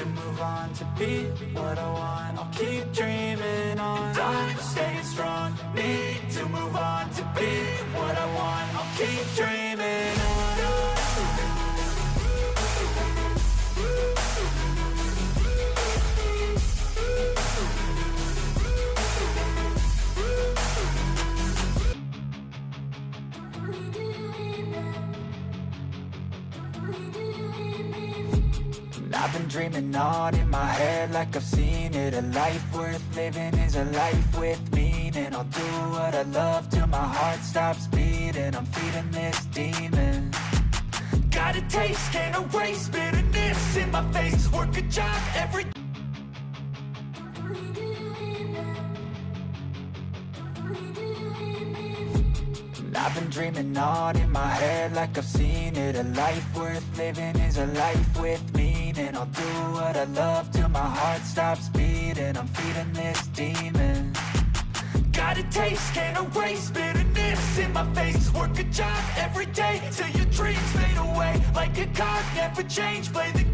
to move on, to be what I want. I'll keep dreaming on, and I'm staying strong. Need to move on, to be what I want. I'll keep dreaming on. I've been dreaming on in my head like I've seen it. A life worth living is a life with meaning. I'll do what I love till my heart stops beating. I'm feeding this demon. Got a taste, can't erase bitterness in my face. Work a job every I've been dreaming on in my head like I've seen it. A life worth living is a life with meaning. I'll do what I love till my heart stops beating. I'm feeding this demon. Got a taste, can't erase bitterness in my face. Work a job every day till your dreams fade away. Like a card, never change, play the